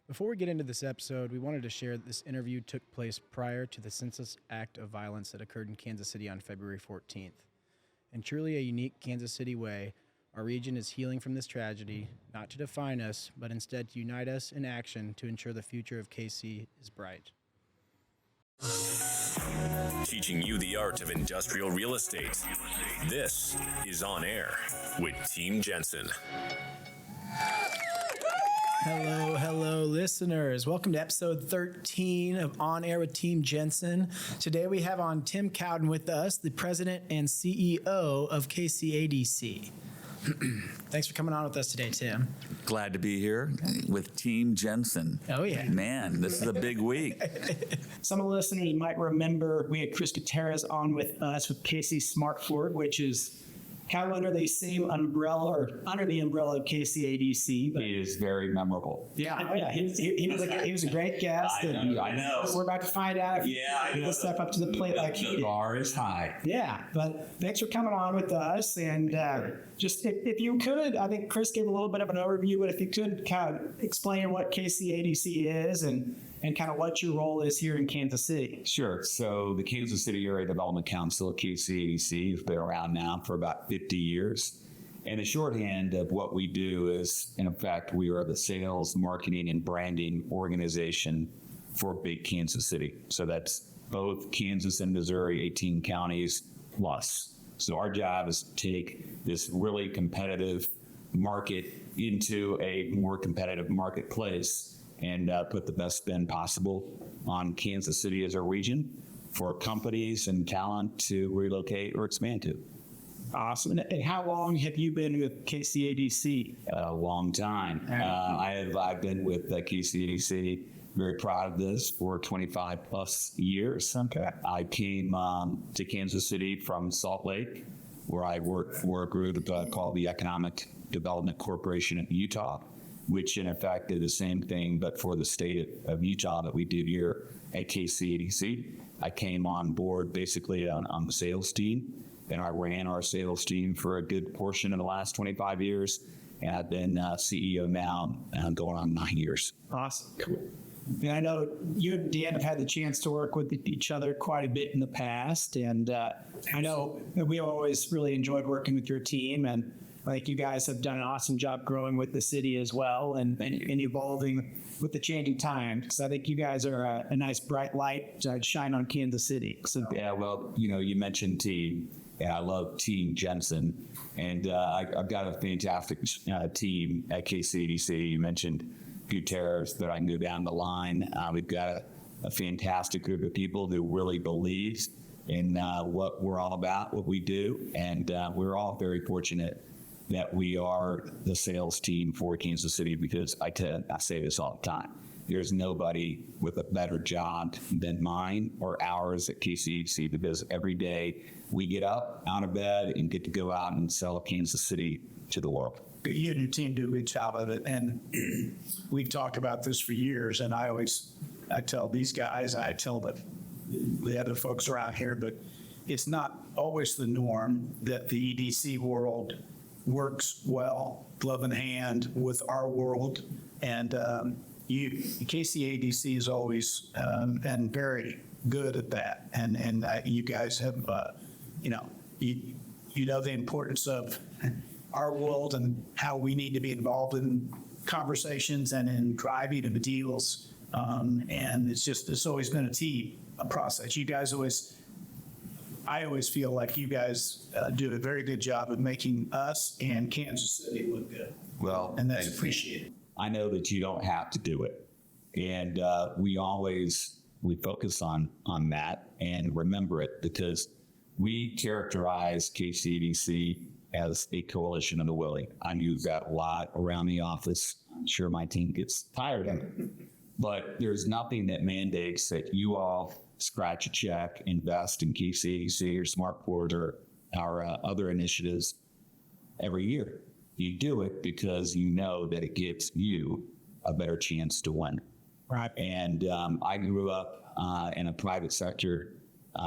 Before we get into this episode, we wanted to share that this interview took place prior to the senseless act of violence that occurred in Kansas City on February 14th. In truly a unique Kansas City way, our region is healing from this tragedy, not to define us, but instead to unite us in action to ensure the future of KC is bright. Teaching you the art of industrial real estate. This is On Air with Team Jensen. Hello, listeners. Welcome to episode 13 of On Air with Team Jensen. Today we have on Tim Cowden with us, the president and CEO of KCADC. Thanks for coming on with us today, Tim. Glad to be here with Team Jensen. Oh, yeah. Man, this is a big week. Some of the listeners might remember we had Chris Gutierrez on with us with KC Smartford, which is kind of under the same umbrella or under the umbrella of KCADC. But He is very memorable. yeah, he was a great guest. I know. We're about to find out if he'll step up to the plate like he The did. bar is high. Yeah, but thanks for coming on with us. And just if you could, I think Chris gave a little bit of an overview, but if you could kind of explain what KCADC is and kind of what your role is here in Kansas City. Sure. So the Kansas City Area Development Council, KCADC, has been around now for about 50 years. And the shorthand of what we do is, in effect, we are the sales, marketing, and branding organization for big Kansas City. So that's both Kansas and Missouri, 18 counties plus. So our job is to take this really competitive market into a more competitive marketplace and put the best spin possible on Kansas City as a region for companies and talent to relocate or expand to. Awesome. And how long have you been with KCADC? A long time. I've been with KCADC, very proud of this, for 25 plus years. Okay. I came to Kansas City from Salt Lake, where I worked for a group called the Economic Development Corporation of Utah, which in effect did the same thing, but for the state of Utah that we do here at KCADC. I came on board basically on the sales team, and I ran our sales team for a good portion of the last 25 years. And I've been CEO now going on 9 years. Awesome. Cool. And I know you and Dan have had the chance to work with each other quite a bit in the past. And I know that we always really enjoyed working with your team. And like you guys have done an awesome job growing with the city as well and evolving with the changing times. So I think you guys are a nice bright light to shine on Kansas City. So, Yeah, well, you mentioned team. And I love Team Jensen. And I've got a fantastic team at KCADC. You mentioned Gutierrez that I can go down the line. We've got a fantastic group of people who really believe in what we're all about, what we do. And we're all very fortunate that we are the sales team for Kansas City, because I say this all the time. There's nobody with a better job than mine or ours at KCADC, because every day we get up out of bed and get to go out and sell Kansas City to the world. You and your team do a good job of it, and we've talked about this for years. And I tell these guys, I tell the other folks around here, but it's not always the norm that the EDC world works well, glove in hand with our world. And KCADC has always been very good at that. And you guys have, you know the importance of our world and how we need to be involved in conversations and in driving of the deals. And it's always been a process. You guys I always feel like you guys do a very good job of making us and Kansas City look good. Well, and that's appreciated. I know that you don't have to do it. And we focus on that and remember it, because we characterize KCADC as a coalition of the willing. I use that a lot around the office. I'm sure my team gets tired of it. But there's nothing that mandates that you all scratch a check, invest in KCADC or Smartport or our other initiatives every year. You do it because you know that it gives you a better chance to win. Right. And I grew up in a private sector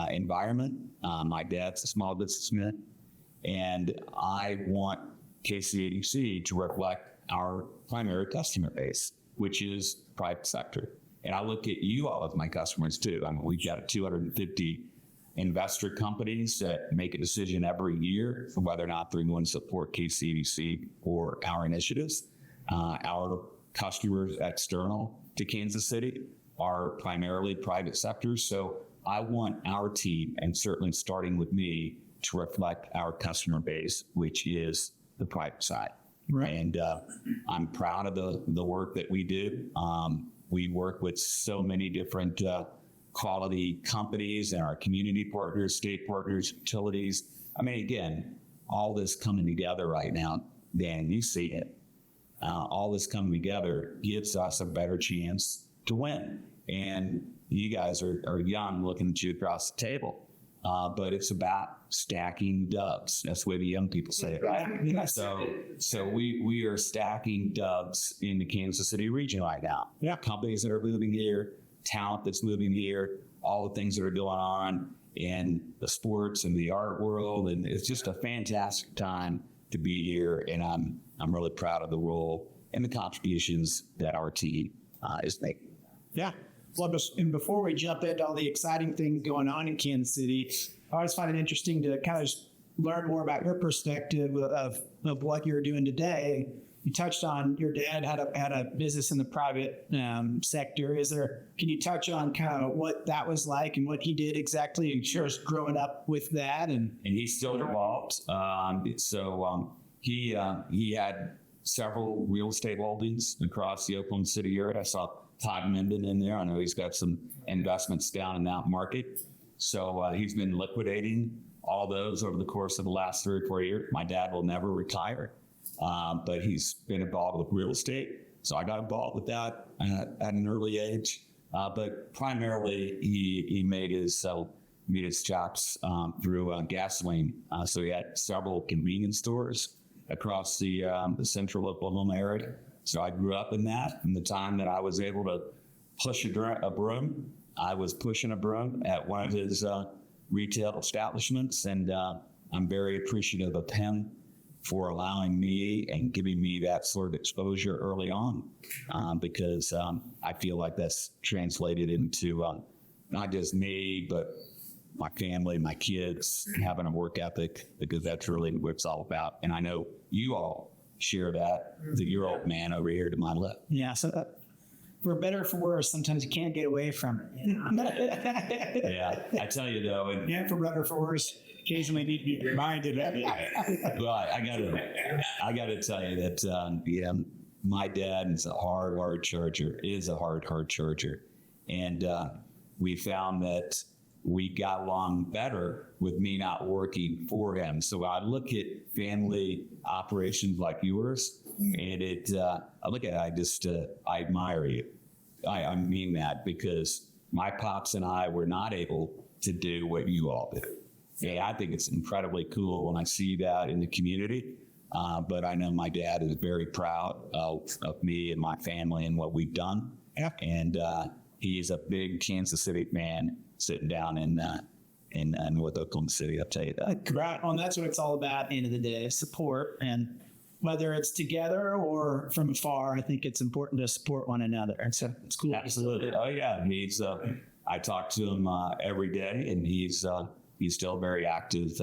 environment. My dad's a small businessman, and I want KCADC to reflect our primary customer base, which is private sector. And I look at you all as my customers too. I mean, we've got 250 investor companies that make a decision every year for whether or not they're going to support KCADC or our initiatives. Our customers external to Kansas City are primarily private sector. So I want our team, and certainly starting with me, to reflect our customer base, which is the private side. Right. And I'm proud of the work that we do. We work with so many different quality companies and our community partners, state partners, utilities. I mean, again, all this coming together right now, Dan, you see it. All this coming together gives us a better chance to win. And you guys are young, looking at you across the table. But it's about stacking dubs. That's the way the young people say it, right? So we are stacking dubs in the Kansas City region right now. Yeah. Companies that are moving here, talent that's moving here, all the things that are going on in the sports and the art world. And it's just a fantastic time to be here. And I'm really proud of the role and the contributions that our team is making. Yeah. Well, and before we jump into all the exciting things going on in Kansas City, I always find it interesting to kind of learn more about your perspective of what you're doing today. You touched on your dad had a business in the private sector. Can you touch on kind of what that was like and what he did exactly? I'm sure growing up with that, and he's still involved. He had several real estate holdings across the Oklahoma City area. I saw Todd Minden in there. I know he's got some investments down in that market. So he's been liquidating all those over the course of the last 3 or 4 years. My dad will never retire, but he's been involved with real estate. So I got involved with that at an early age. But primarily, he made his chops through gasoline. So he had several convenience stores across the central Oklahoma area. So I grew up in that. From the time that I was able to push a broom, I was pushing a broom at one of his retail establishments. And I'm very appreciative of him for allowing me and giving me that sort of exposure early on, because I feel like that's translated into not just me, but my family, my kids, having a work ethic, because that's really what it's all about. And I know you all share that, your old man over here to my left. Yeah, so for better or for worse, sometimes you can't get away from it. Yeah, I tell you though. And, yeah, for better or for worse, occasionally need to be reminded of it. Well, I gotta tell you that my dad is a hard charger, hard charger. And we found that we got along better with me not working for him. So I look at family operations like yours, and I look at it, I admire you. I mean that, because my pops and I were not able to do what you all do. Yeah, I think it's incredibly cool when I see that in the community. But I know my dad is very proud of me and my family and what we've done. Yeah. And he's a big Kansas City fan, sitting down in North Oklahoma City. I'll tell you that. Right. Well, that's what it's all about. At the end of the day, support, and whether it's together or from afar, I think it's important to support one another. And so it's cool. Absolutely. Oh yeah. I talk to him every day, and he's still very active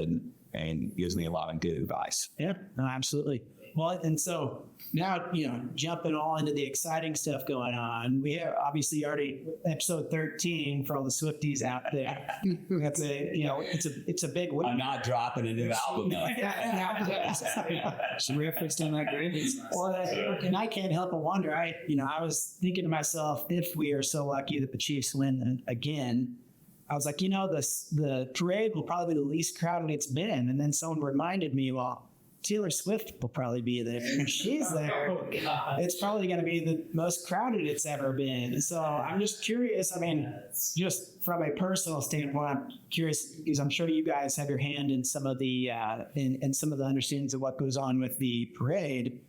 and gives me a lot of good advice. Yeah. No, absolutely. Well, and so now, jumping all into the exciting stuff going on, we have obviously already episode 13 for all the Swifties out there. That's it's a big week. I'm not dropping a new album. Some reference on that great. Well, and I can't help but wonder. I was thinking to myself, if we are so lucky that the Chiefs win again, I was like, the parade will probably be the least crowded it's been. And then someone reminded me, well, Taylor Swift will probably be there. And she's there. It's probably going to be the most crowded it's ever been. So I'm just curious. I mean, just from a personal standpoint, I'm curious, because I'm sure you guys have your hand in some of the in some of the understandings of what goes on with the parade.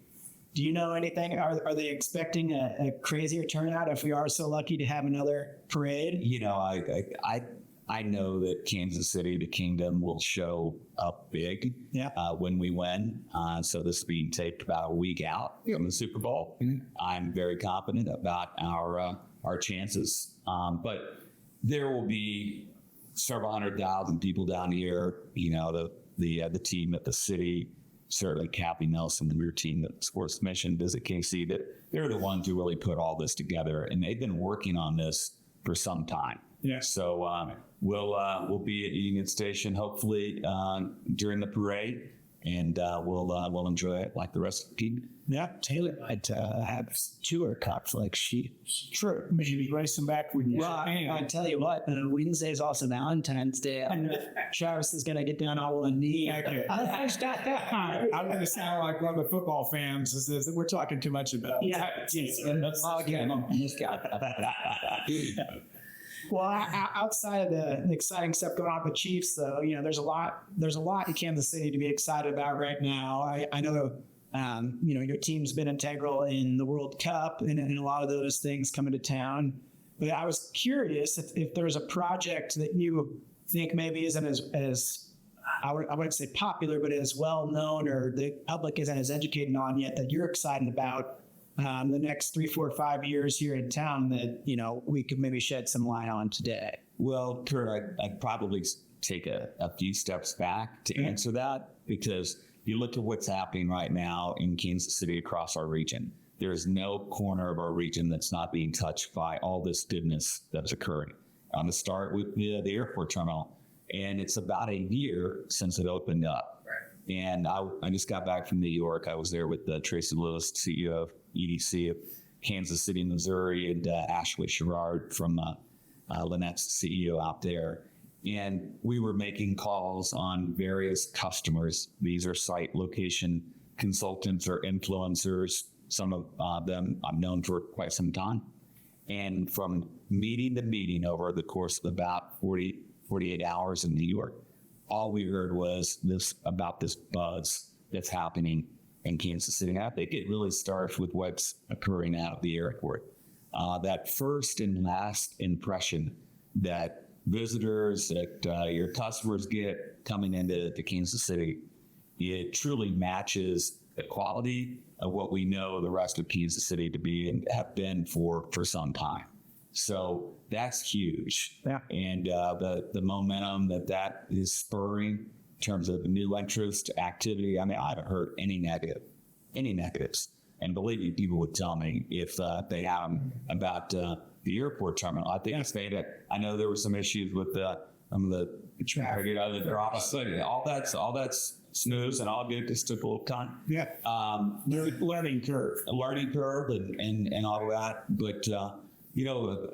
Do you know anything? Are they expecting a crazier turnout if we are so lucky to have another parade? I know that Kansas City, the Kingdom, will show up big when we win. So this is being taped about a week out from the Super Bowl. I'm very confident about our chances. But there will be several 100,000 people down here. You know, the team at the city, certainly Kathy Nelson and your team at Sports Mission, Visit KC, that they're the ones who really put all this together, and they've been working on this for some time. Yeah. So we'll be at Union Station hopefully during the parade, and we'll enjoy it like the rest of the team. Yeah, Taylor might have tour conflicts. Sure, maybe racing back with you. Well, I tell you what, Wednesday is also Valentine's Day. Travis is gonna get down all on knee. Okay. I'm gonna sound like one of the football fans. Is we're talking too much about. Yeah, that's all again. Well, outside of the exciting stuff going on with Chiefs, though, you know, there's a lot in Kansas City to be excited about right now. I know, you know, your team's been integral in the World Cup and a lot of those things coming to town. But I was curious if there's a project that you think maybe isn't as I wouldn't say popular, but as well known or the public isn't as educated on yet that you're excited about. The next 3, 4, 5 years here in town that, you know, we could maybe shed some light on today? Well, Kurt, I'd probably take a few steps back to answer that, because you look at what's happening right now in Kansas City across our region. There is no corner of our region that's not being touched by all this goodness that's occurring. I'm going to start with the airport terminal, and it's about a year since it opened up. And I just got back from New York. I was there with Tracy Lewis, CEO of EDC of Kansas City, Missouri, and Ashley Sherrard from Lynette's CEO out there. And we were making calls on various customers. These are site location consultants or influencers. Some of them I've known for quite some time. And from meeting to meeting over the course of about 48 hours in New York, all we heard was this buzz that's happening in Kansas City. I think it really starts with what's occurring out of the airport. That first and last impression that visitors, that your customers get coming into Kansas City, it truly matches the quality of what we know the rest of Kansas City to be and have been for some time. So that's huge. Yeah. And the momentum that is spurring in terms of new interest, activity. I mean, I haven't heard any negatives. And believe me, people would tell me if they have them about the airport terminal. I think I know there were some issues with the traffic, you know, the drop city. All that's snooze and all good. Just took a little time. Yeah. Learning curve and all of that. But you know,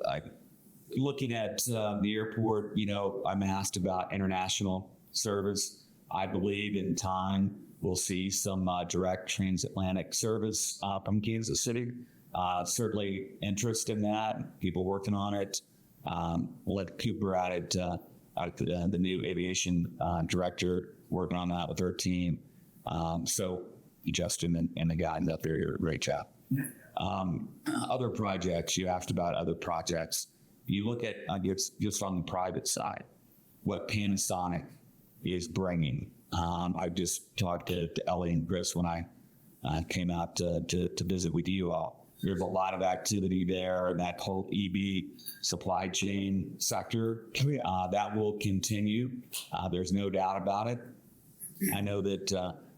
looking at the airport, you know, I'm asked about international service. I believe in time we'll see some direct transatlantic service from Kansas City. Certainly interest in that. People working on it. We'll let Cooper at it, the new aviation director, working on that with her team. So Justin and the guys up there do a great job. Other projects, you asked about other projects. You look at just on the private side, what Panasonic is bringing. I just talked to Ellie and Chris when I came out to visit with you all. There's a lot of activity there, that whole EV supply chain sector. That will continue. There's no doubt about it. I know that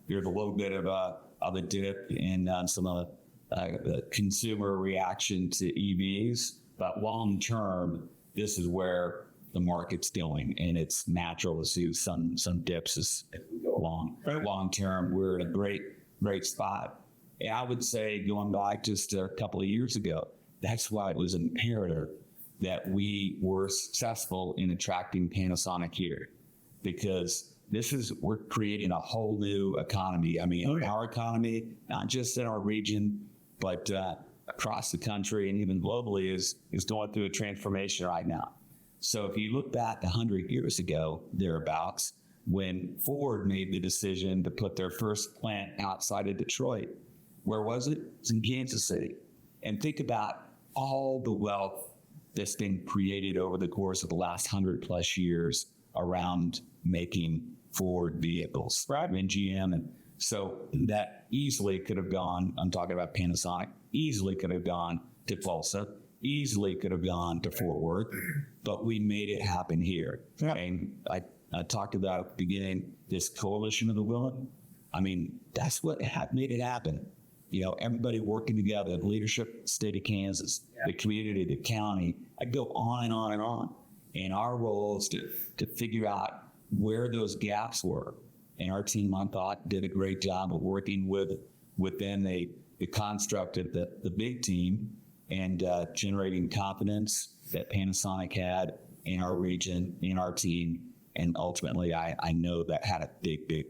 there's a little bit of a dip in some of the consumer reaction to EVs, but long term, this is where the market's going, and it's natural to see some dips as we go along. Long term, we're in a great spot. And I would say, going back just a couple of years ago, that's why it was imperative that we were successful in attracting Panasonic here, because we're creating a whole new economy. I mean, our economy, not just in our region, but across the country and even globally is going through a transformation right now. So if you look back 100 years ago, thereabouts, when Ford made the decision to put their first plant outside of Detroit, where was it? It's in Kansas City. And think about all the wealth that's been created over the course of the last 100+ years around making Ford vehicles, right? And GM. And so that easily could have gone, I'm talking about Panasonic, easily could have gone to Tulsa, easily could have gone to Fort Worth, but we made it happen here. Yeah. And I talked about at the beginning, this coalition of the willing. I mean, that's what made it happen. You know, everybody working together, the leadership, state of Kansas, the community, the county. I go on and on and on. And our role is to figure out where those gaps were. And our team, I thought, did a great job of working within the construct of the big team and generating confidence that Panasonic had in our region, in our team. And ultimately, I know that had a big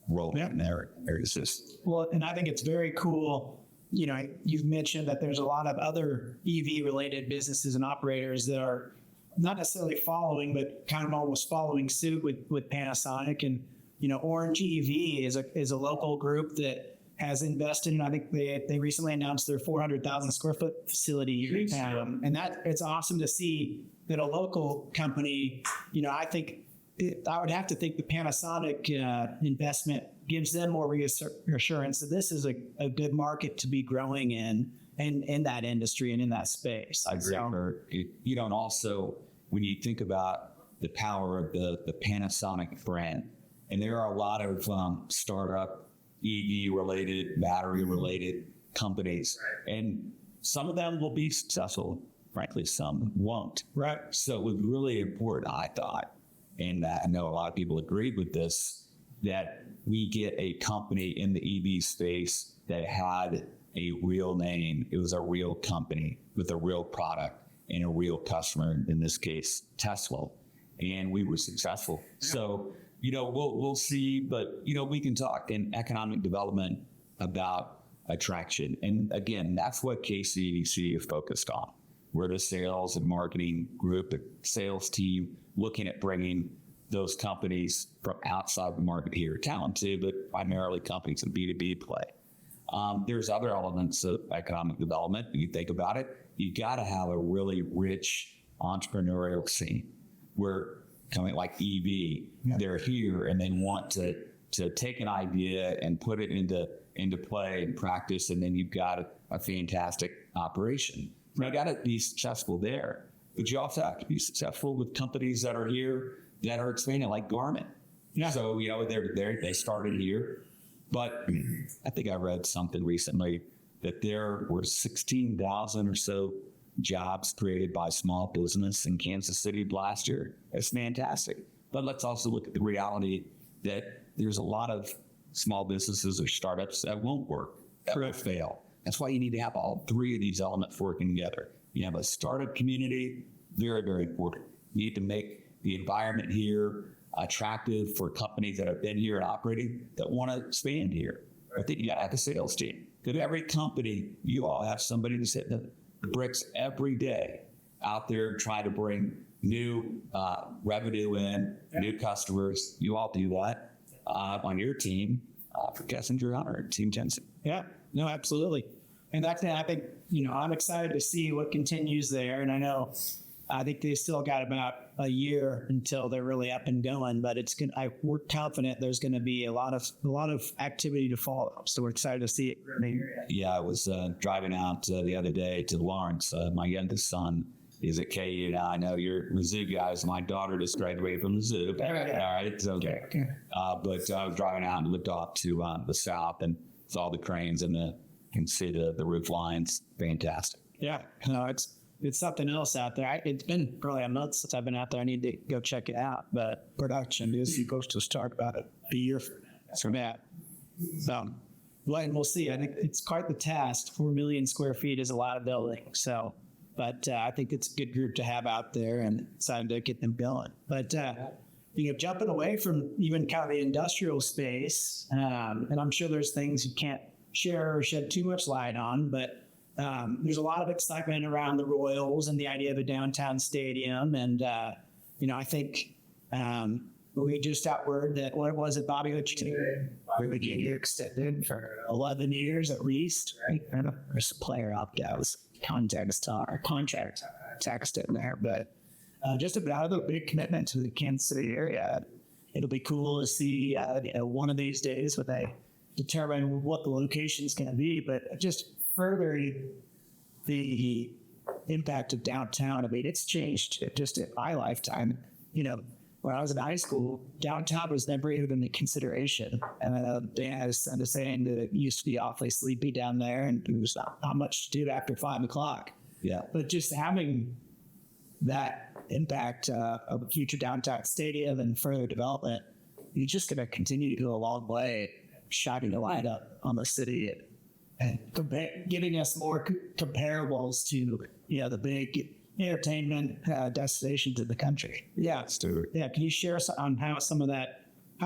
role in their areas. Well, and I think it's very cool. You know, you've mentioned that there's a lot of other EV-related businesses and operators that are not necessarily following, but kind of almost following suit with Panasonic. And, you know, Orange EV is a local group that has invested in, I think they recently announced their 400,000 square foot facility. And that it's awesome to see that a local company, you know, I would have to think the Panasonic investment gives them more reassurance that this is a good market to be growing in that industry and in that space. I agree. So, you don't also, when you think about the power of the Panasonic brand, and there are a lot of startup EV-related, battery-related companies, and some of them will be successful. Frankly, some won't. Right. So it was really important, I thought, and I know a lot of people agreed with this, that we get a company in the EV space that had a real name. It was a real company with a real product and a real customer, in this case, Tesla. And we were successful. Yeah. So, you know, we'll see, but, you know, we can talk in economic development about attraction. And again, that's what KCADC is focused on. We're the sales and marketing group, the sales team, looking at bringing those companies from outside the market here, talented, but primarily companies in B2B play. There's other elements of economic development. You think about it, you got to have a really rich entrepreneurial scene where coming like EV, they're here and they want to take an idea and put it into play and practice, and then you've got a fantastic operation. You got to be successful there, but you also have to be successful with companies that are here that are expanding, like Garmin. Yeah. So, you know, they started here, but I think I read something recently that there were 16,000 or so jobs created by small business in Kansas City last year. It's fantastic. But let's also look at the reality that there's a lot of small businesses or startups that won't work, that will fail. That's why you need to have all three of these elements working together. You have a startup community, very, very important. You need to make the environment here attractive for companies that have been here and operating that want to expand here. I think you got to have a sales team. Because every company, you all have somebody that's hitting the bricks every day out there trying to bring new revenue in, new customers. You all do that on your team for Kessinger Hunter, Team Jensen. Yeah, no, absolutely. And that's, I think, you know, I'm excited to see what continues there. And I think they still got about a year until they're really up and going, but we're confident there's going to be a lot of activity to follow. So we're excited to see it. Yeah, I was driving out the other day to Lawrence. My youngest son is at KU now. I know you're Mizzou guys. My daughter just graduated from Mizzou. All right, so okay. But I was driving out and looked off to the south and saw the cranes and can see the roof lines. Fantastic. Yeah, no, it's something else out there. It's been probably a month since I've been out there. I need to go check it out. But production is supposed to start about a year from that. So, we'll see. I think it's quite the task. 4 million square feet is a lot of building. So, but I think it's a good group to have out there and excited to get them going. But you know, jumping away from even kind of the industrial space, and I'm sure there's things you can't share or shed too much light on, but there's a lot of excitement around the Royals and the idea of a downtown stadium. And, you know, I think we just got word that, what was it, Bobby Hutchinson would get extended for 11 years at least, right? There's a player opt out, contract text in there, but just about a big commitment to the Kansas City area. It'll be cool to see one of these days when they determine what the location is going to be, but just furthering the impact of downtown. I mean, it's changed just in my lifetime. When I was in high school, downtown was never even the consideration. And Dan is saying that it used to be awfully sleepy down there and there was not much to do after 5 o'clock. Yeah. But just having that impact of a future downtown stadium and further development, you're just going to continue to go a long way, shining a light up on the city and giving us more comparables to the big entertainment destinations in the country. Yeah, Let's do it. Yeah, can you share on how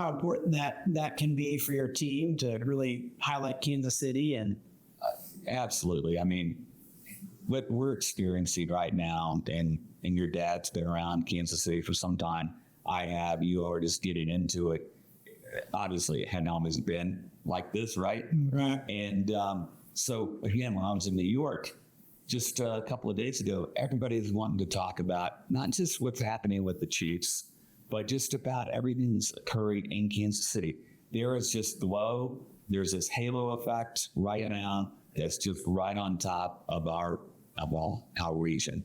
important that can be for your team to really highlight Kansas City? And Absolutely. I mean, what we're experiencing right now, and your dad's been around Kansas City for some time. I have. You are just getting into it. Obviously, it hadn't always been like this, right? Right. And so, again, when I was in New York, just a couple of days ago, everybody's wanting to talk about not just what's happening with the Chiefs, but just about everything that's occurring in Kansas City. There is just there's this halo effect right now that's just right on top of our region.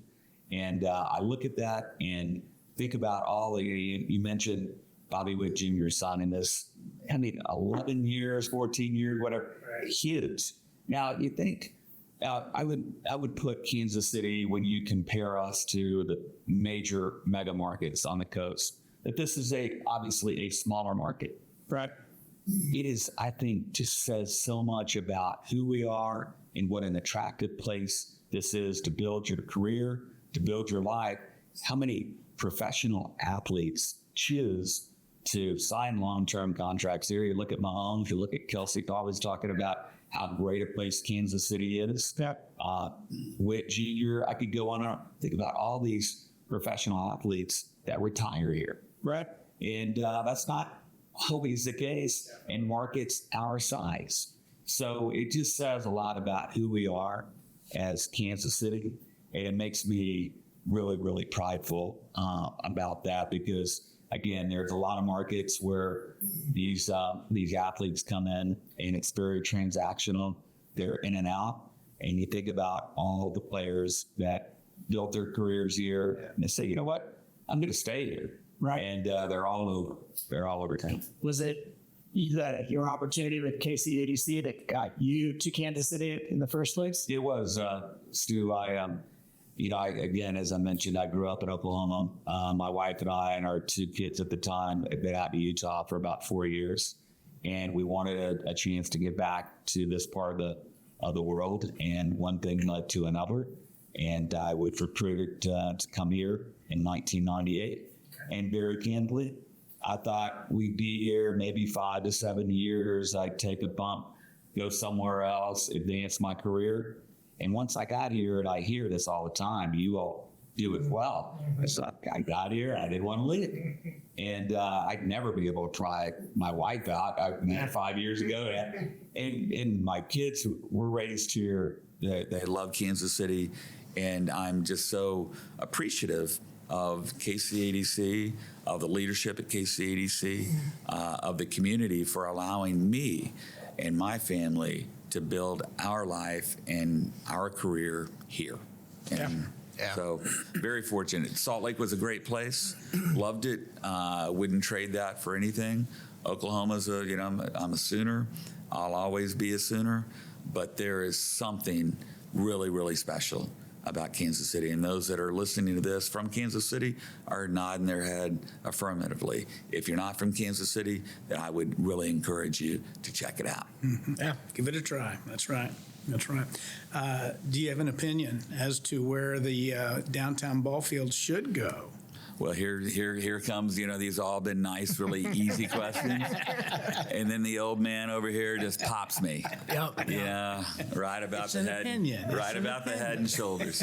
And I look at that and think about you mentioned Bobby Witt Jr. signing this, 11 years, 14 years, whatever, huge. Now you think, I would put Kansas City, when you compare us to the major mega markets on the coast, that this is obviously a smaller market. right. It is, I think, just says so much about who we are and what an attractive place this is to build your career, to build your life. How many professional athletes choose to sign long-term contracts here? You look at Mahomes, you look at Kelsey, always talking about how great a place Kansas City is. Yeah. Witt Jr., I could go on and think about all these professional athletes that retire here. Right. And that's not always the case in markets our size. So it just says a lot about who we are as Kansas City. And it makes me really, really prideful about that because, again, there's a lot of markets where these athletes come in and it's very transactional. They're in and out. And you think about all the players that built their careers here and they say, you know what, I'm going to stay here. Right. And they're all over town. Was it your opportunity with KCADC that got you to Kansas City in the first place? It was, Stu. Again, as I mentioned, I grew up in Oklahoma. My wife and I and our 2 kids at the time had been out to Utah for about 4 years, and we wanted a chance to get back to this part of the world. And one thing led to another, and I was recruited to come here in 1998. And very candidly, I thought we'd be here maybe 5 to 7 years. I'd take a bump, go somewhere else, advance my career. And once I got here, and I hear this all the time, you all do it well. So I got here, I didn't want to leave. And I'd never be able to try my wife out. I met 5 years ago. And my kids were raised here. They love Kansas City. And I'm just so appreciative of KCADC, of the leadership at KCADC, of the community for allowing me and my family to build our life and our career here. And so very fortunate. Salt Lake was a great place. Loved it. Wouldn't trade that for anything. Oklahoma's I'm a Sooner. I'll always be a Sooner. But there is something really, really special about Kansas City. And those that are listening to this from Kansas City are nodding their head affirmatively. If you're not from Kansas City, then I would really encourage you to check it out. Mm-hmm. Yeah, give it a try. That's right. That's right. Do you have an opinion as to where the downtown ball field should go? Well, here comes, these all been nice, really easy questions. And then the old man over here just pops me. Yep. Yeah, right about It's the an head. opinion. Right about the head and shoulders.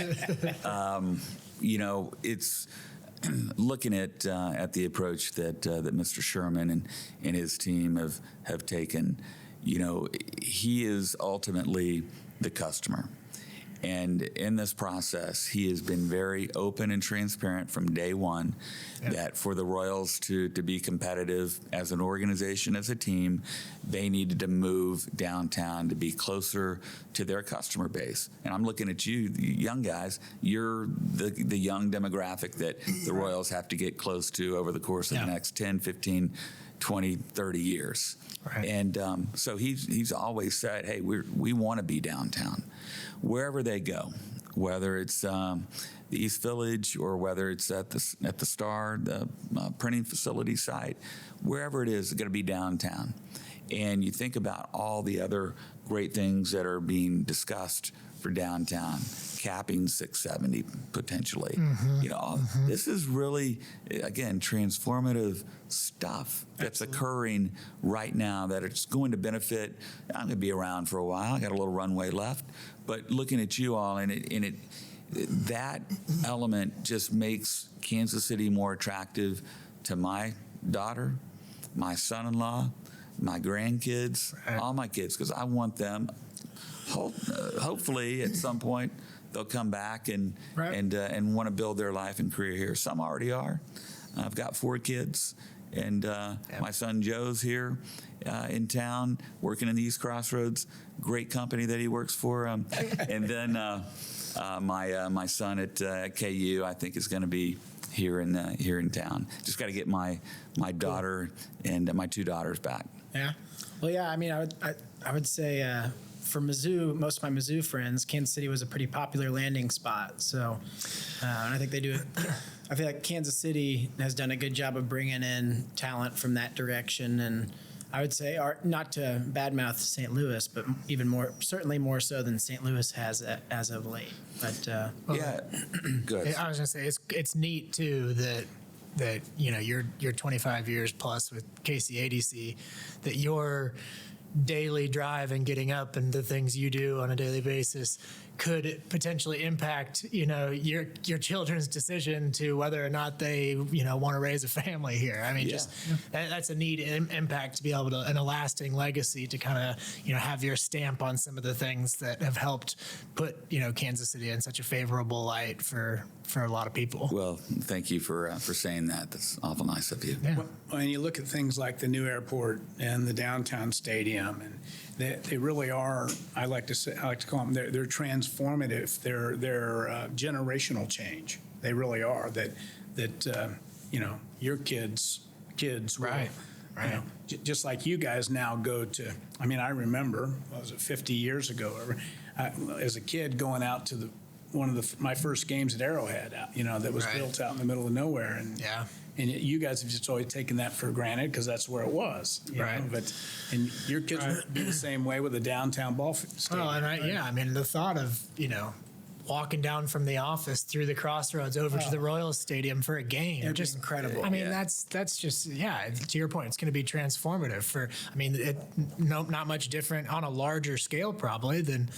It's looking at the approach that Mr. Sherman and his team have taken. He is ultimately the customer. And in this process, he has been very open and transparent from day one that for the Royals to be competitive as an organization, as a team, they needed to move downtown to be closer to their customer base. And I'm looking at you, the young guys. You're the young demographic that the Royals have to get close to over the course of the next 10, 15, 20, 30 years. Right. And so he's always said, hey, we want to be downtown. Wherever they go, whether it's the East Village or whether it's at the Star, the printing facility site, wherever it is, it's going to be downtown. And you think about all the other great things that are being discussed for downtown, capping 670 potentially. You know, this is really, again, transformative stuff that's occurring right now that it's going to benefit. I'm going to be around for a while. I got a little runway left, but looking at you all and that element just makes Kansas City more attractive to my daughter, my son-in-law, my grandkids, all my kids, because I want them. Hopefully, at some point, they'll come back and want to build their life and career here. Some already are. I've got 4 kids, and my son Joe's here in town, working in the East Crossroads. Great company that he works for. And then my son at KU, I think, is going to be here in town. Just got to get my daughter and my 2 daughters back. Yeah. Well, yeah. I mean, I would say for Mizzou, most of my Mizzou friends, Kansas City was a pretty popular landing spot. So, and I think they do. I feel like Kansas City has done a good job of bringing in talent from that direction, and I would say, not to badmouth St. Louis, but even more, certainly more so than St. Louis has as of late. But Yeah, good. I was going to say it's neat too that you know you're 25 years plus with KCADC, that your daily drive and getting up and the things you do on a daily basis could potentially impact, you know, your children's decision to whether or not they, you know, want to raise a family here. I mean, that's a neat impact to be able to, and a lasting legacy to kind of, you know, have your stamp on some of the things that have helped put, you know, Kansas City in such a favorable light for a lot of people. Well, thank you for saying that. That's awful nice of you. Yeah. When you look at things like the new airport and the downtown stadium, and they really are, I like to call them, they're transformative. They're generational change. They really are. That you know, your kids will, Right. You know, just like you guys now go to. I mean, I remember, what was it, 50 years ago, as a kid going out to one of my first games at Arrowhead, you know, that was built out in the middle of nowhere, and and you guys have just always taken that for granted because that's where it was, you know? But and your kids will be the same way with the downtown ball stadium. Oh, and I mean, the thought of, you know, walking down from the office through the Crossroads over to the Royals Stadium for a game. It'd just incredible. I mean, that's just, to your point, it's going to be transformative for, I mean, not much different on a larger scale probably than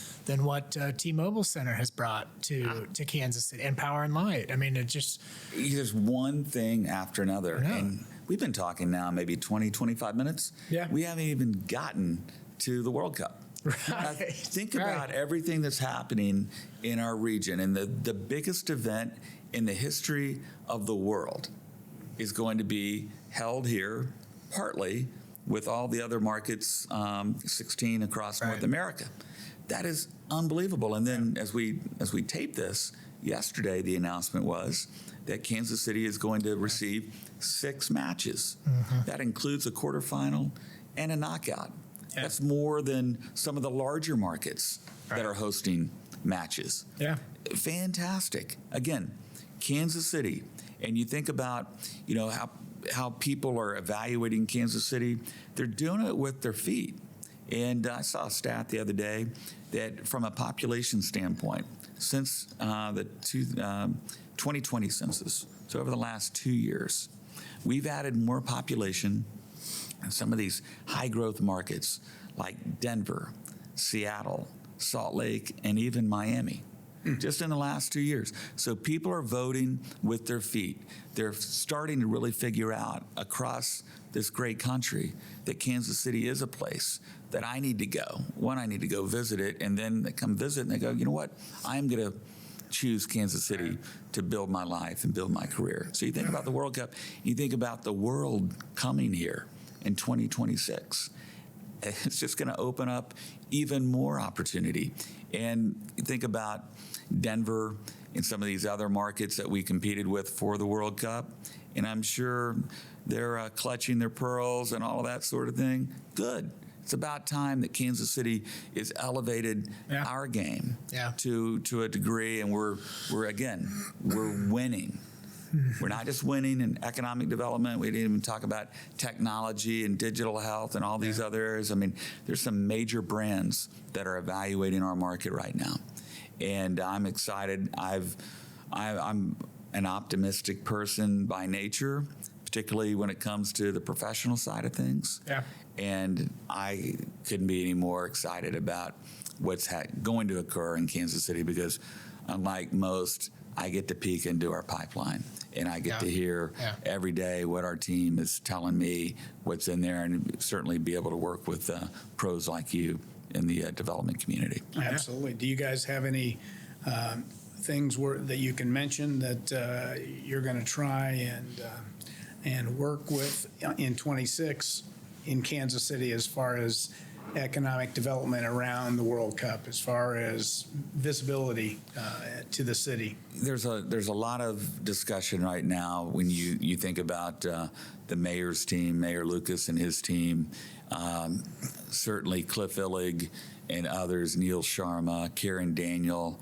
what T-Mobile Center has brought to Kansas City, and Power and Light. I mean, it just. There's one thing after another. And we've been talking now maybe 20, 25 minutes. Yeah. We haven't even gotten to the World Cup. Right. Think about everything that's happening in our region, and the biggest event in the history of the world is going to be held here, partly with all the other markets, 16 across North America. That is unbelievable. And then as we tape this, yesterday the announcement was that Kansas City is going to receive 6 matches. That includes a quarterfinal and a knockout. That's more than some of the larger markets that are hosting matches. Yeah. Fantastic. Again, Kansas City. And you think about, you know, how people are evaluating Kansas City. They're doing it with their feet. And I saw a stat the other day that from a population standpoint, since the 2020 census, so over the last 2 years, we've added more population in some of these high growth markets like Denver, Seattle, Salt Lake, and even Miami. just in the last 2 years. So people are voting with their feet. They're starting to really figure out across this great country that Kansas City is a place that I need to go. One, I need to go visit it, and then they come visit and they go, you know what? I'm going to choose Kansas City to build my life and build my career. So you think about the World Cup, you think about the world coming here in 2026. It's just going to open up even more opportunity. And you think about Denver and some of these other markets that we competed with for the World Cup, and I'm sure they're clutching their pearls and all of that sort of thing. Good. It's about time that Kansas City is elevated our game to a degree, and we're winning. We're not just winning in economic development. We didn't even talk about technology and digital health and all these other areas. I mean, there's some major brands that are evaluating our market right now, and I'm excited. I'm an optimistic person by nature, particularly when it comes to the professional side of things. Yeah. And I couldn't be any more excited about what's going to occur in Kansas City, because unlike most, I get to peek into our pipeline, and I get to hear every day what our team is telling me, what's in there, and certainly be able to work with pros like you in the development community. Absolutely. Do you guys have any things that you can mention that you're going to try and work with in 26 in Kansas City as far as economic development around the World Cup, as far as visibility to the city? There's a lot of discussion right now when you think about the mayor's team, Mayor Lucas and his team, certainly Cliff Illig and others, Neil Sharma, Karen Daniel.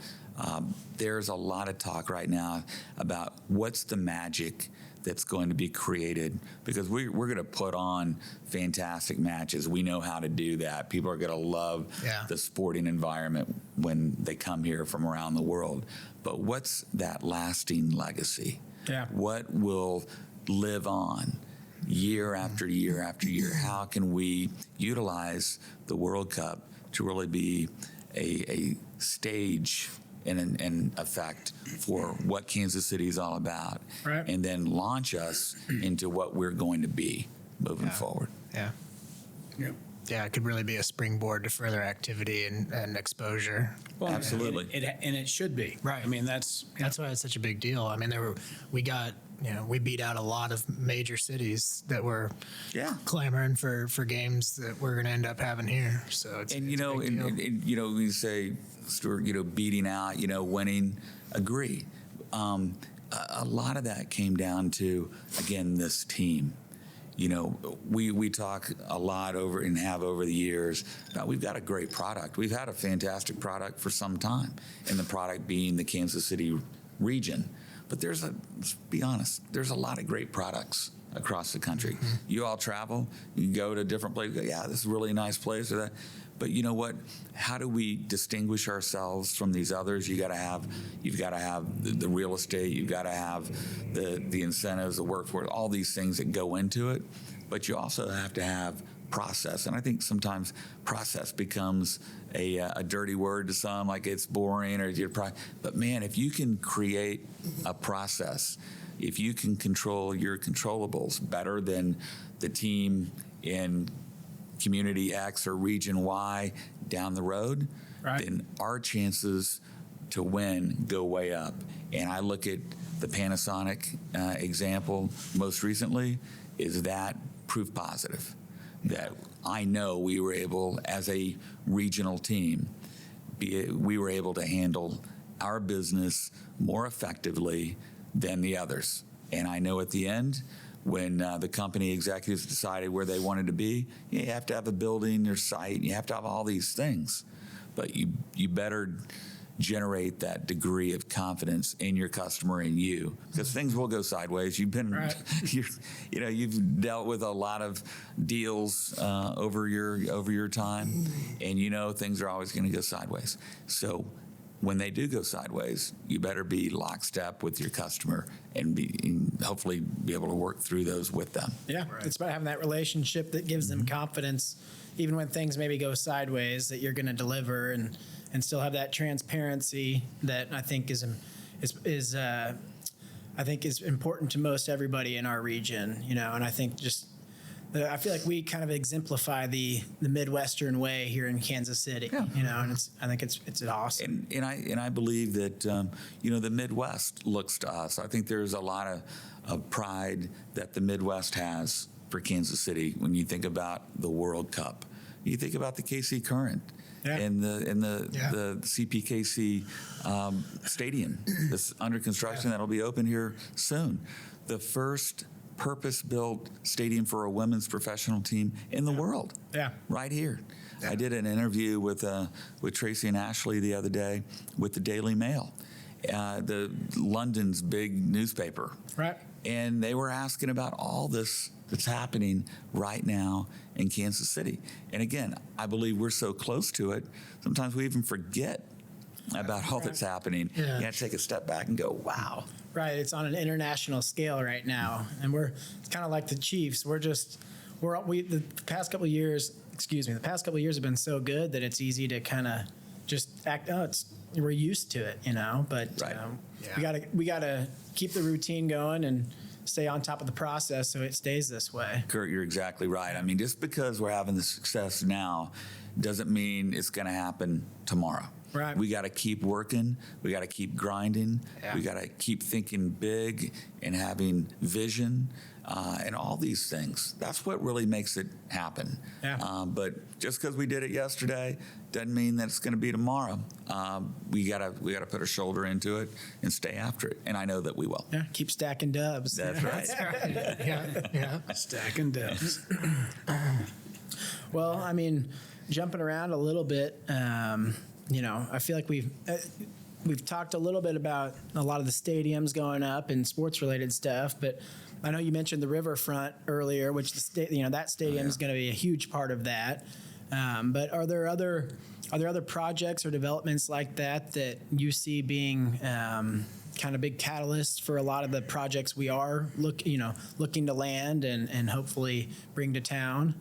There's a lot of talk right now about what's the magic that's going to be created, because we're going to put on fantastic matches. We know how to do that. People are going to love the sporting environment when they come here from around the world. But what's that lasting legacy? What will live on year after year after year? How can we utilize the World Cup to really be a stage and an effect for what Kansas City is all about, and then launch us into what we're going to be moving forward? Yeah, it could really be a springboard to further activity and exposure. Well, absolutely. And it should be. Right. I mean, that's why it's such a big deal. I mean, we beat out a lot of major cities that were clamoring for games that we're going to end up having here. So it's we say, Stuart, beating out, winning, agree. A lot of that came down to, again, this team. We talk a lot over the years about we've got a great product. We've had a fantastic product for some time, and the product being the Kansas City region. But let's be honest, there's a lot of great products across the country. Mm-hmm. You all travel, you can go to different places, go, this is a really nice place or that. But you know what? How do we distinguish ourselves from these others? You've got to have the real estate. You've got to have the incentives, the workforce, all these things that go into it. But you also have to have process. And I think sometimes process becomes a dirty word to some, like it's boring or but man, if you can create a process, if you can control your controllables better than the team in community X or region Y down the road, then our chances to win go way up. And I look at the Panasonic example most recently, is that proof positive that I know we were able, as a regional team, we were able to handle our business more effectively than the others. And I know at the end, when the company executives decided where they wanted to be, you have to have a building, your site, you have to have all these things. But you better generate that degree of confidence in your customer and you, because things will go sideways. You've been, you've dealt with a lot of deals over your time, and things are always going to go sideways. So when they do go sideways, you better be lockstep with your customer and hopefully be able to work through those with them. Yeah, it's about having that relationship that gives them confidence, even when things maybe go sideways, that you're going to deliver. And and still have that transparency that I think is important to most everybody in our region, you know. And I think I feel like we kind of exemplify the Midwestern way here in Kansas City, you know, and I think it's awesome. And I believe that the Midwest looks to us. I think there's a lot of pride that the Midwest has for Kansas City. When you think about the World Cup, you think about the KC Current. Yeah. And the CPKC stadium that's under construction that'll be open here soon. The first purpose-built stadium for a women's professional team in the world. Yeah. Right here. I did an interview with Tracy and Ashley the other day with the Daily Mail, the London's big newspaper. Right. And they were asking about all this that's happening right now in Kansas City. And again, I believe we're so close to it, sometimes we even forget about all that's happening. Yeah. You have to take a step back and go, wow. Right. It's on an international scale right now. And it's kind of like the Chiefs. The past couple of years have been so good that it's easy to kind of just act, we're used to it, you know, but Right. we gotta keep the routine going and stay on top of the process so it stays this way. Kurt, you're exactly right. I mean, just because we're having the success now doesn't mean it's going to happen tomorrow. Right. We got to keep working. We got to keep grinding. Yeah. We got to keep thinking big and having vision and all these things. That's what really makes it happen. Yeah. But just because we did it yesterday doesn't mean that it's going to be tomorrow. We gotta put our shoulder into it and stay after it. And I know that we will. Yeah. Keep stacking dubs. That's right. Yeah. Stacking dubs. Well, I mean, jumping around a little bit, you know, I feel like we've talked a little bit about a lot of the stadiums going up and sports related stuff, but I know you mentioned the riverfront earlier, which that stadium is going to be a huge part of that. But are there other projects or developments like that you see being kind of big catalysts for a lot of the projects we are looking to land and hopefully bring to town?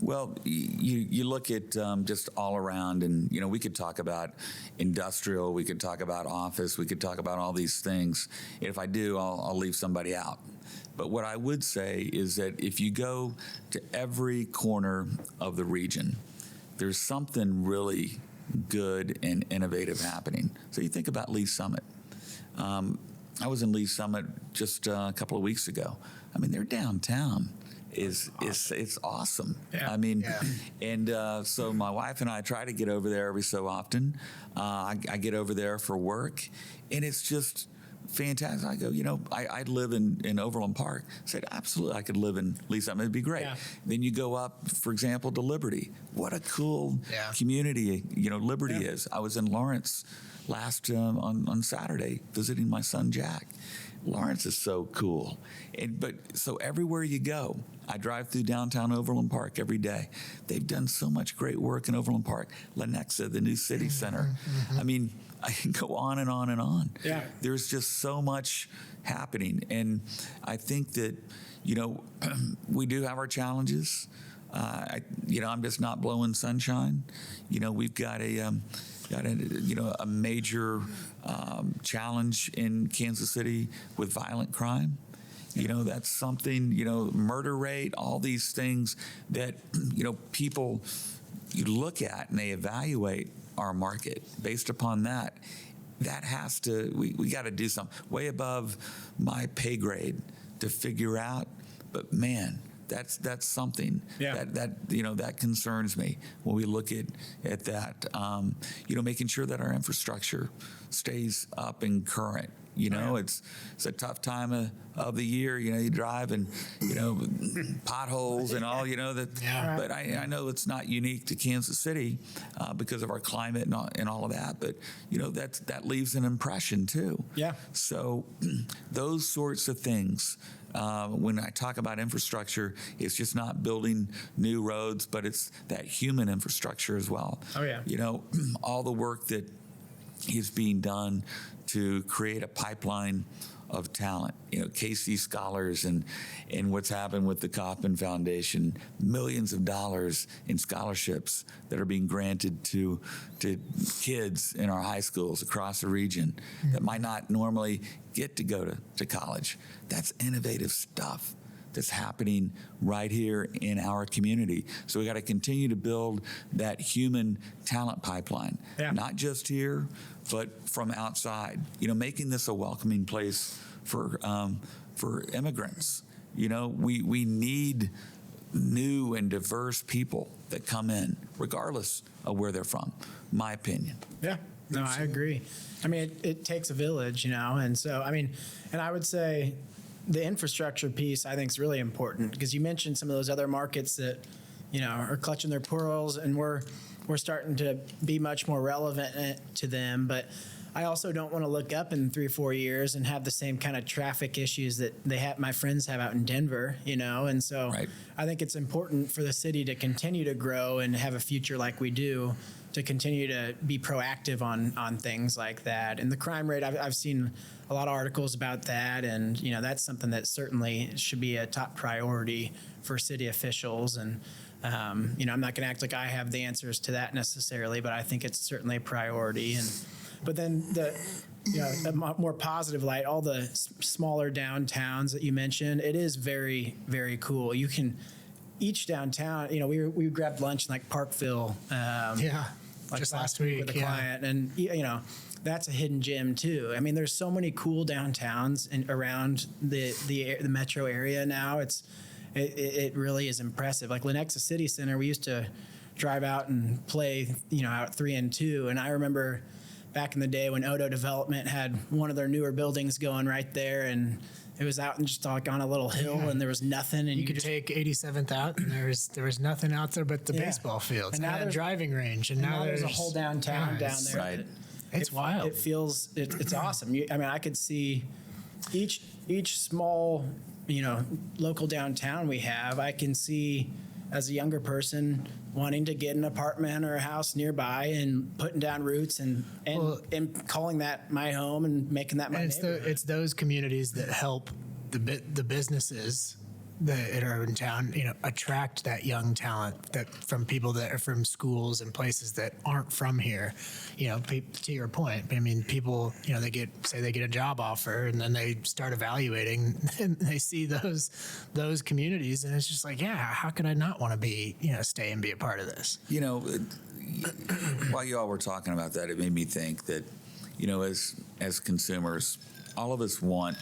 Well, you look at just all around, and we could talk about industrial, we could talk about office, we could talk about all these things. If I do, I'll leave somebody out. But what I would say is that if you go to every corner of the region, there's something really good and innovative happening. So you think about Lee Summit. I was in Lee Summit just a couple of weeks ago. I mean, their downtown is it's awesome. Yeah. I mean, and so my wife and I try to get over there every so often. I get over there for work, and it's just fantastic. I go, I live in Overland Park. I said, absolutely, I could live in Lee Summit. It'd be great. Yeah. Then you go up, for example, to Liberty. What a cool community, Liberty is. I was in Lawrence last on Saturday visiting my son Jack. Lawrence is so cool. So everywhere you go, I drive through downtown Overland Park every day. They've done so much great work in Overland Park. Lenexa, the new city center. I mean, I can go on and on and on. Yeah. There's just so much happening. And I think that, we do have our challenges. I'm just not blowing sunshine. We've got a major challenge in Kansas City with violent crime. That's something, murder rate, all these things that, people you look at and they evaluate our market based upon that. That has to, we got to do something way above my pay grade to figure out. But man, that's something that concerns me when we look at that. Making sure that our infrastructure stays up and current. It's a tough time of the year. You drive and potholes and all. But I know it's not unique to Kansas City because of our climate and all of that. But that leaves an impression too. Yeah. So those sorts of things. When I talk about infrastructure, it's just not building new roads, but it's that human infrastructure as well. Oh, yeah. All the work that is being done to create a pipeline of talent. KC scholars and what's happened with the Kauffman Foundation, millions of dollars in scholarships that are being granted to kids in our high schools across the region that might not normally get to go to college. That's innovative stuff that's happening right here in our community. So we got to continue to build that human talent pipeline, not just here, but from outside. Making this a welcoming place for immigrants. We need new and diverse people that come in, regardless of where they're from. My opinion. Yeah. No, I agree. I mean, it takes a village, and so and I would say the infrastructure piece I think is really important, because you mentioned some of those other markets that are clutching their pearls, and we're starting to be much more relevant to them. But I also don't want to look up in 3 or 4 years and have the same kind of traffic issues that my friends have out in Denver, and so Right. I think it's important for the city to continue to grow and have a future like we do, to continue to be proactive on things like that. And the crime rate, I've seen a lot of articles about that, and that's something that certainly should be a top priority for city officials. And I'm not going to act like I have the answers to that necessarily, but I think it's certainly a priority. But then a more positive light, all the smaller downtowns that you mentioned, it is very, very cool. You can each downtown, we grabbed lunch in like Parkville. Just last week with a client, and that's a hidden gem too. I mean, there's so many cool downtowns around the metro area now. It really is impressive. Like Lenexa City Center, we used to drive out and play, out 3 and 2, and I remember back in the day when Odo Development had one of their newer buildings going right there, and it was out and just like on a little hill, and there was nothing. And you could take 87th out, and there was nothing out there but the baseball fields and a driving range, and now there's a whole downtown down there. Right. It's wild. It feels it's awesome. I could see each small local downtown we have. I can see as a younger person wanting to get an apartment or a house nearby and putting down roots and calling that my home and making that my neighborhood. It's those communities that help the businesses that are in town, attract that young talent that from people that are from schools and places that aren't from here. To your point, I mean, people, they get a job offer, and then they start evaluating, and they see those communities, and it's just like, how could I not want to stay and be a part of this? While you all were talking about that, it made me think that, as consumers, all of us want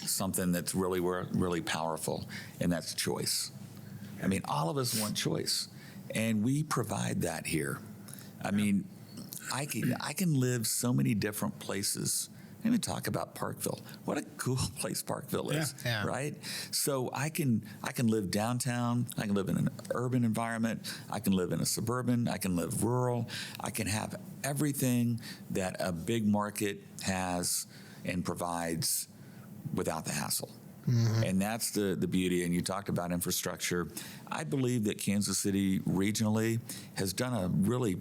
something that's really powerful, and that's choice. I mean, all of us want choice, and we provide that here. I mean, I can live so many different places. Let me talk about Parkville. What a cool place Parkville is, right? So I can live downtown. I can live in an urban environment. I can live in a suburban. I can live rural. I can have everything that a big market has and provides without the hassle. Mm-hmm. And that's the beauty. And you talked about infrastructure. I believe that Kansas City regionally has done a really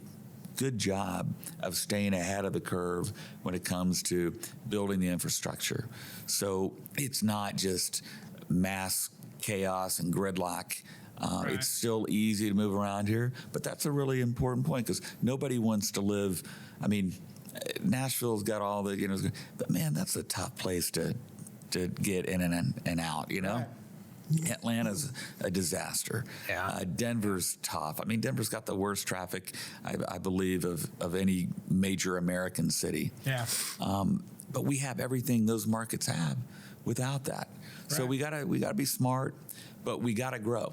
good job of staying ahead of the curve when it comes to building the infrastructure. So it's not just mass chaos and gridlock. Right. It's still easy to move around here, but that's a really important point, because nobody wants to live. I mean, Nashville's got all the, but man, that's a tough place to get in and out, Right. Atlanta's a disaster. Yeah. Denver's tough. I mean, Denver's got the worst traffic, I believe, of any major American city. Yeah. But we have everything those markets have without that. Right. So we gotta be smart, but we gotta grow.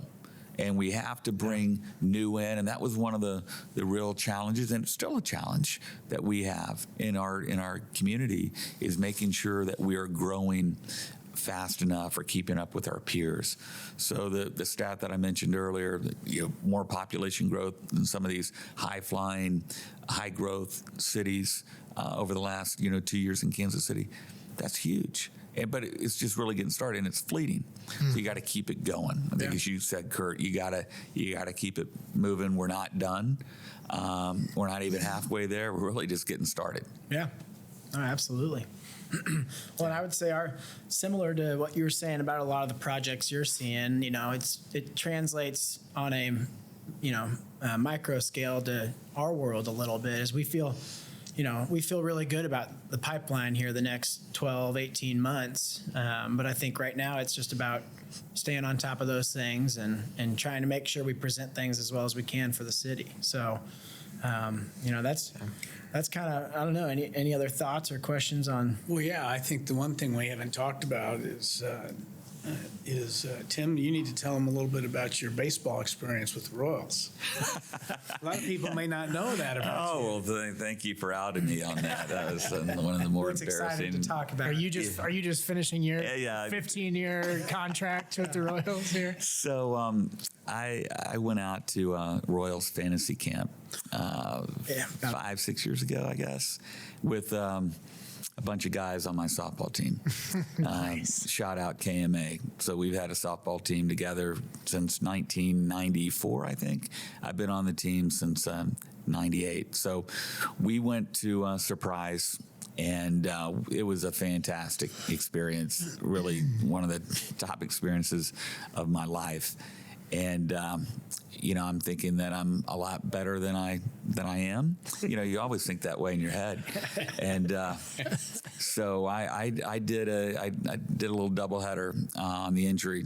And we have to bring new in, and that was one of the real challenges, and it's still a challenge that we have in our community, is making sure that we are growing fast enough or keeping up with our peers. So the stat that I mentioned earlier, more population growth in some of these high-flying, high-growth cities over the last 2 years in Kansas City, that's huge. but it's just really getting started, and it's fleeting. So you got to keep it going. I think, as you said, Kurt, you gotta keep it moving. We're not done. We're not even halfway there. We're really just getting started. Yeah, oh, absolutely. Well, and I would say similar to what you were saying about a lot of the projects you're seeing, it translates on a, micro scale to our world a little bit, as we feel really good about the pipeline here the next 12, 18 months. But I think right now it's just about staying on top of those things and trying to make sure we present things as well as we can for the city. So, that's kind of, I don't know, any other thoughts or questions on? Well, yeah, I think the one thing we haven't talked about is Tim, you need to tell them a little bit about your baseball experience with the Royals. A lot of people may not know that about you. Oh, well, thank you for outing me on that. That was one of the more It's embarrassing. exciting to talk about. Are you just finishing your Yeah. 15-year contract with the Royals here? So I went out to Royals fantasy camp 5-6 years ago, I guess, with a bunch of guys on my softball team. Nice. Shout out KMA. So we've had a softball team together since 1994, I think. I've been on the team since 98. So we went to Surprise, and it was a fantastic experience, really one of the top experiences of my life. And I'm thinking that I'm a lot better than I am. You always think that way in your head. And so I did a little doubleheader on the injury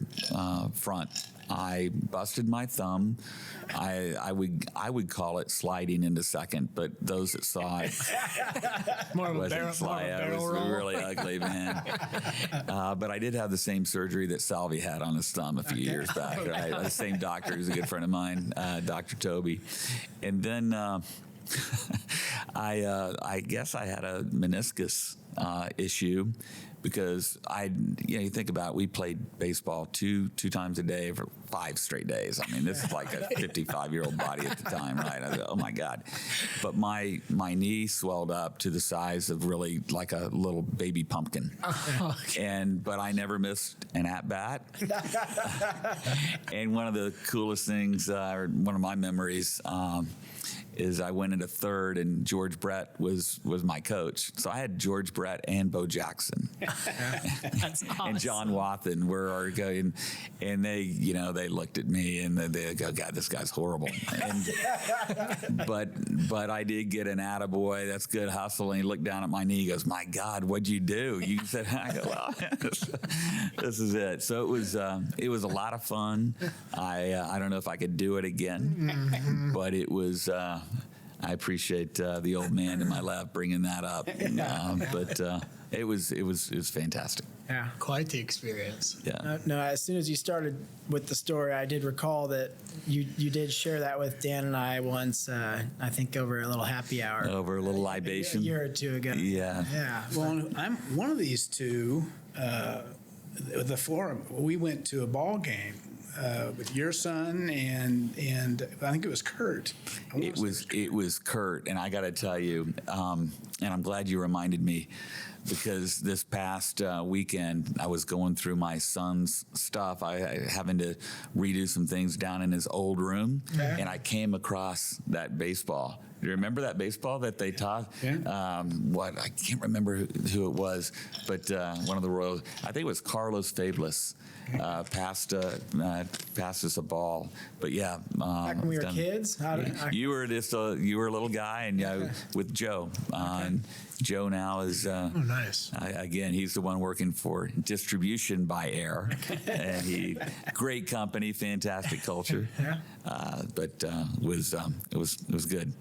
front. I busted my thumb. I would call it sliding into second, but those that saw it, More of a wasn't barrel, slide. I was roll. really ugly, man. But I did have the same surgery that Salvi had on his thumb a few years back. Right? The same doctor who's a good friend of mine, Dr. Toby. And then I guess I had a meniscus issue. Because you think about it, we played baseball two times a day for 5 straight days. I mean, this is like a 55-year-old body at the time, right? I thought, oh my God! But my knee swelled up to the size of really like a little baby pumpkin, but I never missed an at bat. And one of the coolest things, or one of my memories. Is I went into third, and George Brett was my coach. So I had George Brett and Bo Jackson. That's awesome. And John Wathen were our guy, and they looked at me and they go, God, this guy's horrible. And, but I did get an attaboy. That's good hustle. And he looked down at my knee. He goes, my God, what'd you do? You said, I go, well, this is it. So it was a lot of fun. I don't know if I could do it again, but it was. I appreciate the old man in my lap bringing that up, but it was fantastic. Yeah. Quite the experience. Yeah. No, as soon as you started with the story, I did recall that you did share that with Dan and I once, I think over a little happy hour. Over a little A libation. year or two ago. Yeah. Yeah. Well, I'm one of these two. The forum. We went to a ball game with your son and I think it was Kurt. It was Kurt, and I got to tell you, and I'm glad you reminded me, because this past weekend I was going through my son's stuff. I having to redo some things down in his old room, and I came across that baseball. Do you remember that baseball that they taught? Yeah. I can't remember who it was, but one of the Royals. I think it was Carlos Fabulous. Passed us a ball, but yeah. Back when we were kids? You were you were a little guy, and with Joe. And Joe now is nice. Again, he's the one working for distribution by Aire, and great company, fantastic culture. But it was good.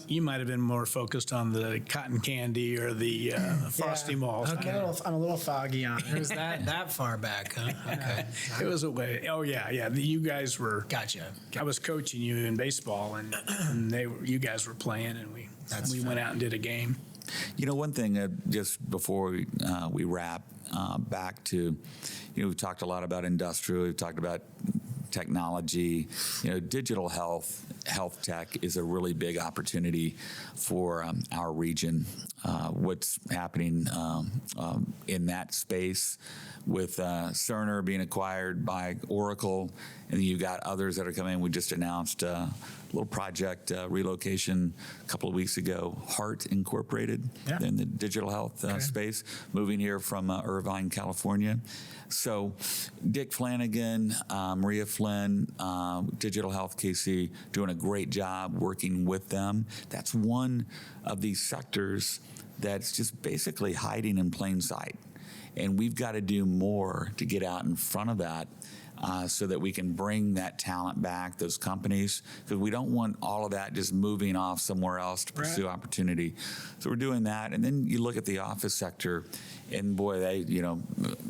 You might have been more focused on the cotton candy or the frosty malls. Okay. I'm a little foggy on It was that far back, huh? Okay. It was a way. Oh yeah. You guys were. Gotcha. I was coaching you in baseball, and you guys were playing, and we went out and did a game. One thing just before we wrap, back to, we've talked a lot about industrial, we've talked about technology, digital health health tech is a really big opportunity for our region. What's happening in that space with Cerner being acquired by Oracle, and then you've got others that are coming. We just announced a little project relocation a couple of weeks ago, Heart Incorporated, in the digital health space, moving here from Irvine, California. So Dick Flanagan, Maria Flynn, Digital Health KC, doing a great job working with them. That's one of these sectors that's just basically hiding in plain sight. And we've got to do more to get out in front of that so that we can bring that talent back, those companies, because we don't want all of that just moving off somewhere else to pursue opportunity. So we're doing that. And then you look at the office sector, and boy, they,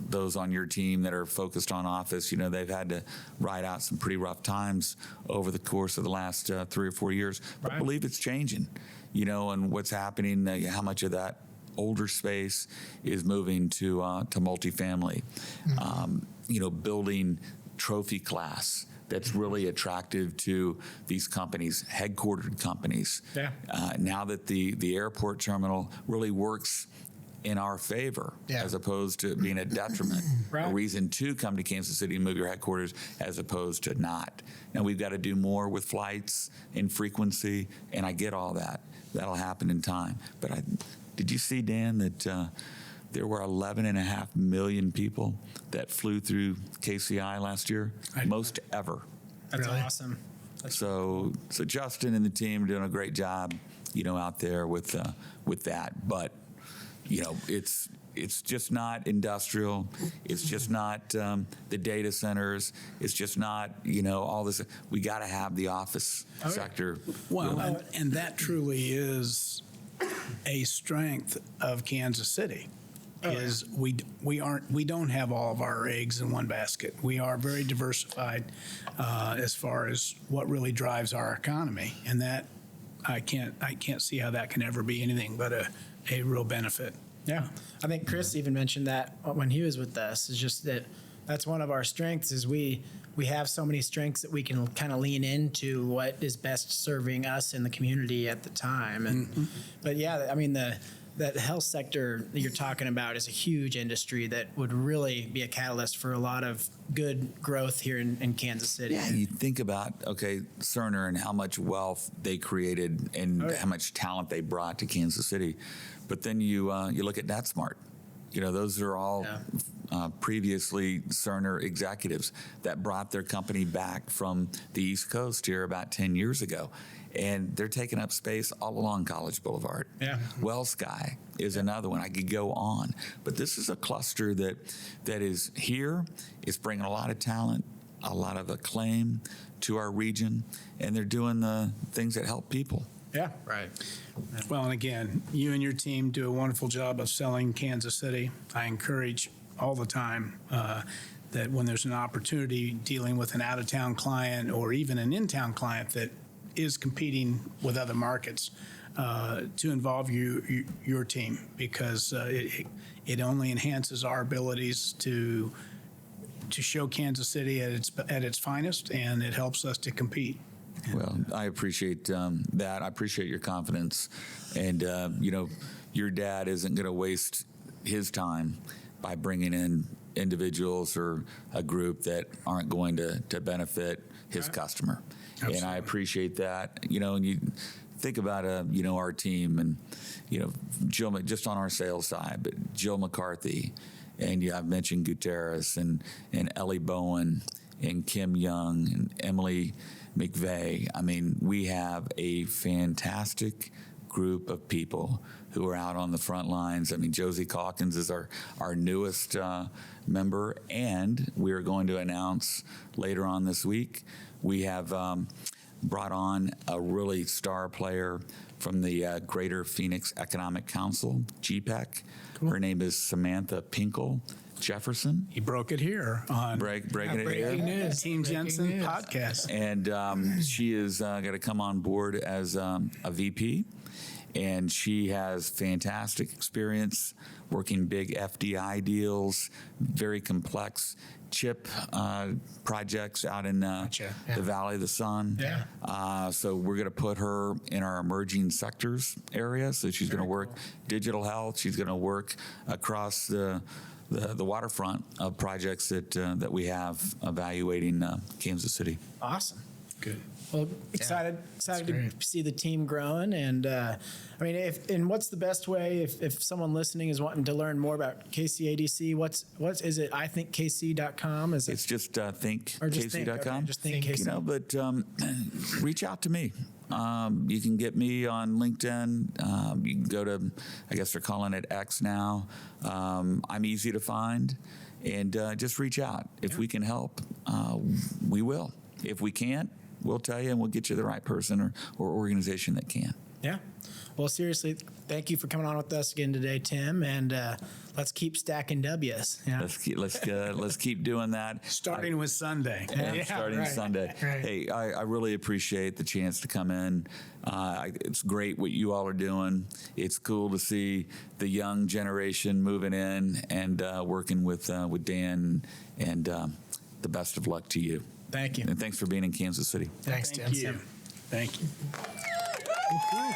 those on your team that are focused on office, they've had to ride out some pretty rough times over the course of the last 3 or 4 years. But I believe it's changing, and what's happening, how much of that older space is moving to multifamily, building trophy class that's really attractive to these companies, headquartered companies. Now that the airport terminal really works in our favor as opposed to being a detriment, a reason to come to Kansas City and move your headquarters as opposed to not. Now we've got to do more with flights and frequency, and I get all that. That'll happen in time. But did you see, Dan, that there were 11.5 million people that flew through KCI last year? Most ever. That's awesome. So Justin and the team are doing a great job, out there with that. But, it's just not industrial. It's just not the data centers. It's just not, all this. We got to have the office sector. Well, and that truly is a strength of Kansas City. Is we don't have all of our eggs in one basket. We are very diversified as far as what really drives our economy, and that I can't see how that can ever be anything but a real benefit. Yeah, I think Chris even mentioned that when he was with us. Is just that's one of our strengths is we have so many strengths that we can kind of lean into what is best serving us in the community at the time. And but yeah, I mean that health sector that you're talking about is a huge industry that would really be a catalyst for a lot of good growth here in Kansas City. Yeah, you think about, Cerner and how much wealth they created and how much talent they brought to Kansas City. But then you look at NetSmart. Those are all previously Cerner executives that brought their company back from the East Coast here about 10 years ago. And they're taking up space all along College Boulevard. WellSky is another one. I could go on. But this is a cluster that is here. It's bringing a lot of talent, a lot of acclaim to our region, and they're doing the things that help people. Yeah, right. Well, and again, you and your team do a wonderful job of selling Kansas City. I encourage all the time that when there's an opportunity dealing with an out-of-town client or even an in-town client that is competing with other markets, to involve your team, because it only enhances our abilities to show Kansas City at its finest, and it helps us to compete. Well, I appreciate that. I appreciate your confidence. And, your dad isn't going to waste his time by bringing in individuals or a group that aren't going to benefit his customer. Absolutely. And I appreciate that. And you think about, our team and, Jill, just on our sales side, but Jill McCarthy, and I've mentioned Gutierrez and Ellie Bowen and Kim Young and Emily McVeigh. I mean, we have a fantastic group of people who are out on the front lines. I mean, Josie Calkins is our newest member, and we are going to announce later on this week, we have brought on a really star player from the Greater Phoenix Economic Council, GPEC. Cool. Her name is Samantha Pinkel Jefferson. He broke it here on breaking it here. News. Team Jensen podcast. And she is going to come on board as a VP, and she has fantastic experience working big FDI deals, very complex chip projects out in Yeah. the Valley of the Sun. Yeah. So we're going to put her in our emerging sectors area. So she's going to work digital health. She's going to work across the waterfront of projects that we have evaluating Kansas City. Awesome. Good. Well, excited to great. see the team growing, and I mean, what's the best way if someone listening is wanting to learn more about KCADC? What's is it? ithinkkc.com? Is it? It's just think Or just think, KC.com. okay, just think KC. You know, but reach out to me. You can get me on LinkedIn. You can go to, I guess they're calling it X now. I'm easy to find, and just reach out. If we can help, we will. If we can't, we'll tell you, and we'll get you the right person or organization that can. Yeah. Well, seriously, thank you for coming on with us again today, Tim, and let's keep stacking W's. Yeah. Let's keep doing that. Starting with Sunday. Starting right. Sunday. Right. Hey, I really appreciate the chance to come in. It's great what you all are doing. It's cool to see the young generation moving in and working with Dan. And the best of luck to you. Thank you. And thanks for being in Kansas City. Thanks, Tim. Thank you. Thank you.